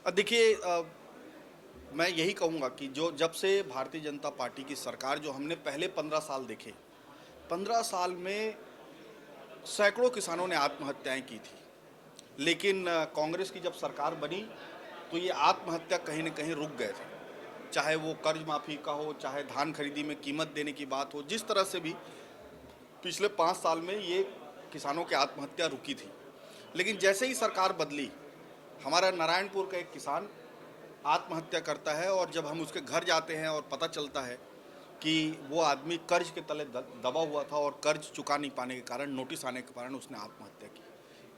देखिए, मैं यही कहूँगा कि जो जब से भारतीय जनता पार्टी की सरकार जो हमने पहले 15 साल देखे, 15 साल में सैकड़ों किसानों ने आत्महत्याएं की थी। लेकिन कांग्रेस की जब सरकार बनी तो ये आत्महत्या कहीं न कहीं रुक गए थे। चाहे वो कर्ज माफ़ी का हो, चाहे धान खरीदी में कीमत देने की बात हो, जिस तरह से भी पिछले 5 साल में ये किसानों की आत्महत्या रुकी थी। लेकिन जैसे ही सरकार बदली, हमारा नारायणपुर का एक किसान आत्महत्या करता है और जब हम उसके घर जाते हैं और पता चलता है कि वो आदमी कर्ज के तले दबा हुआ था और कर्ज चुका नहीं पाने के कारण, नोटिस आने के कारण उसने आत्महत्या की।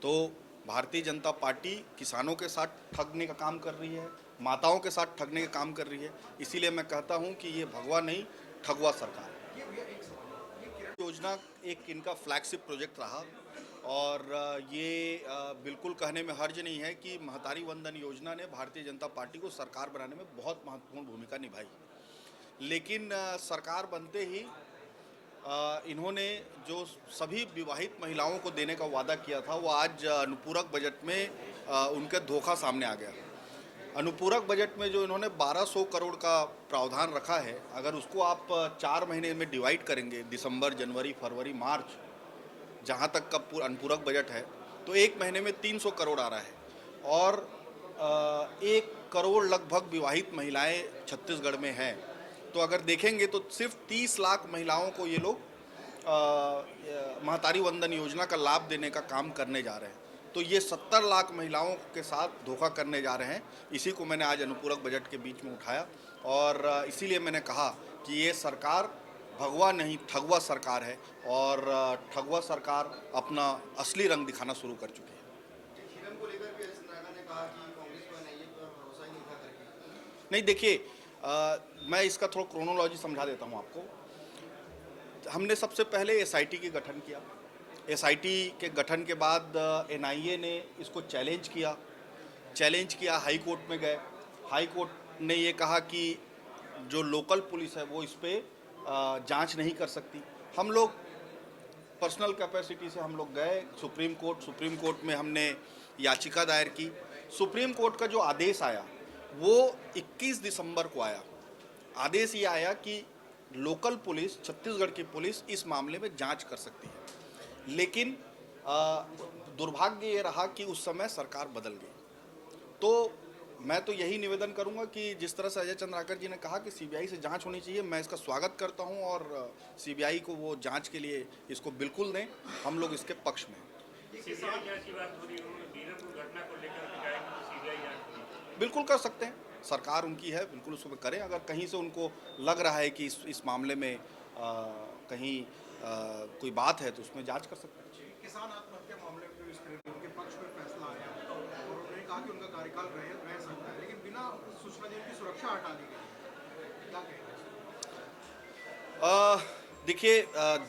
तो भारतीय जनता पार्टी किसानों के साथ ठगने का काम कर रही है, माताओं के साथ ठगने का काम कर रही है। इसीलिए मैं कहता हूं कि ये भगवा नहीं, ठगवा सरकार योजना एक इनका फ्लैगशिप प्रोजेक्ट रहा। और ये बिल्कुल कहने में हर्ज नहीं है कि महतारी वंदन योजना ने भारतीय जनता पार्टी को सरकार बनाने में बहुत महत्वपूर्ण भूमिका निभाई। लेकिन सरकार बनते ही इन्होंने जो सभी विवाहित महिलाओं को देने का वादा किया था, वो आज अनुपूरक बजट में उनका धोखा सामने आ गया। अनुपूरक बजट में जो इन्होंने 1200 करोड़ का प्रावधान रखा है, अगर उसको आप 4 महीने में डिवाइड करेंगे, दिसंबर, जनवरी, फरवरी, मार्च, जहाँ तक का अनुपूरक बजट है, तो एक महीने में 300 करोड़ आ रहा है। और 1 करोड़ लगभग विवाहित महिलाएं छत्तीसगढ़ में हैं। तो अगर देखेंगे तो सिर्फ 30 लाख महिलाओं को ये लोग महतारी वंदन योजना का लाभ देने का काम करने जा रहे हैं। तो ये 70 लाख महिलाओं के साथ धोखा करने जा रहे हैं। इसी को मैंने आज अनुपूरक बजट के बीच में उठाया और इसीलिए मैंने कहा कि ये सरकार भगवा नहीं, ठगवा सरकार है और ठगवा सरकार अपना असली रंग दिखाना शुरू कर चुकी है। नहीं, देखिए, मैं इसका थोड़ा क्रोनोलॉजी समझा देता हूँ आपको। हमने सबसे पहले एसआईटी की गठन किया। एसआईटी के गठन के बाद एनआईए ने इसको चैलेंज किया, हाई कोर्ट में गए। हाई कोर्ट ने ये कहा कि जो लोकल पुलिस है वो इस पर जांच नहीं कर सकती। हम लोग पर्सनल कैपेसिटी से हम लोग गए सुप्रीम कोर्ट में हमने याचिका दायर की। सुप्रीम कोर्ट का जो आदेश आया वो 21 दिसंबर को आया। आदेश ये आया कि लोकल पुलिस, छत्तीसगढ़ की पुलिस इस मामले में जांच कर सकती है। लेकिन दुर्भाग्य ये रहा कि उस समय सरकार बदल गई। तो मैं तो यही निवेदन करूंगा कि जिस तरह से अजय चंद्राकर जी ने कहा कि सीबीआई से जांच होनी चाहिए, मैं इसका स्वागत करता हूं और सीबीआई को वो जांच के लिए इसको बिल्कुल दें। हम लोग इसके पक्ष में। बिल्कुल कर सकते हैं, सरकार उनकी है, बिल्कुल उसको करें। अगर कहीं से उनको लग रहा है कि इस मामले में कहीं कोई बात है तो उसमें जांच कर सकते हैं। किसान आत्महत्या मामले में जो उनके पक्ष में फैसला आया और उन्होंने कहा कि उनका कार्यकाल रह सकता है, लेकिन बिना सूचना दी उनकी सुरक्षा हटा दी गई। क्या कहेंगे? देखिए,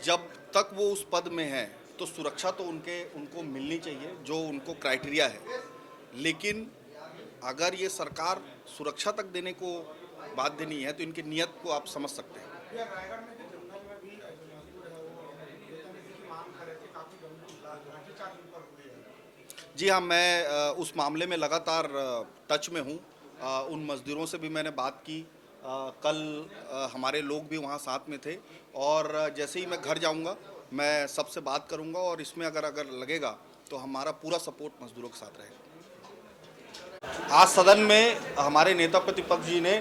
जब तक वो उस पद में है तो सुरक्षा तो उनको मिलनी चाहिए जो उनको क्राइटेरिया है। लेकिन अगर ये सरकार सुरक्षा तक देने को बाध्य नहीं है तो इनकी नीयत को आप समझ सकते हैं। जी हाँ, मैं उस मामले में लगातार टच में हूँ। उन मजदूरों से भी मैंने बात की। कल हमारे लोग भी वहाँ साथ में थे और जैसे ही मैं घर जाऊँगा मैं सबसे बात करूँगा और इसमें अगर लगेगा तो हमारा पूरा सपोर्ट मजदूरों के साथ रहेगा। आज सदन में हमारे नेता प्रतिपक्ष जी ने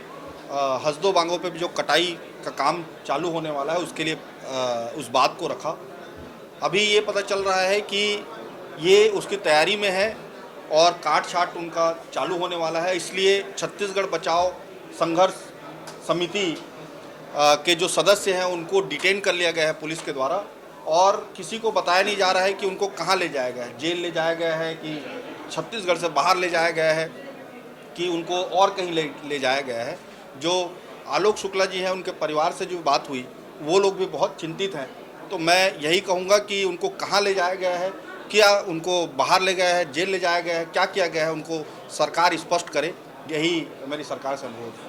हसदो बांगों पे भी जो कटाई का काम चालू होने वाला है उसके लिए उस बात को रखा। अभी ये पता चल रहा है कि ये उसकी तैयारी में है और काट छाट उनका चालू होने वाला है। इसलिए छत्तीसगढ़ बचाओ संघर्ष समिति के जो सदस्य हैं उनको डिटेन कर लिया गया है पुलिस के द्वारा और किसी को बताया नहीं जा रहा है कि उनको कहाँ ले जाया गया है। जेल ले जाया गया है कि छत्तीसगढ़ से बाहर ले जाया गया है कि उनको और कहीं ले जाया गया है। जो आलोक शुक्ला जी हैं, उनके परिवार से जो बात हुई, वो लोग भी बहुत चिंतित हैं। तो मैं यही कहूँगा कि उनको कहाँ ले जाया गया है, क्या उनको बाहर ले गया है, जेल ले जाया गया है, क्या किया गया है, उनको सरकार स्पष्ट करे। यही मेरी सरकार से अनुरोध है।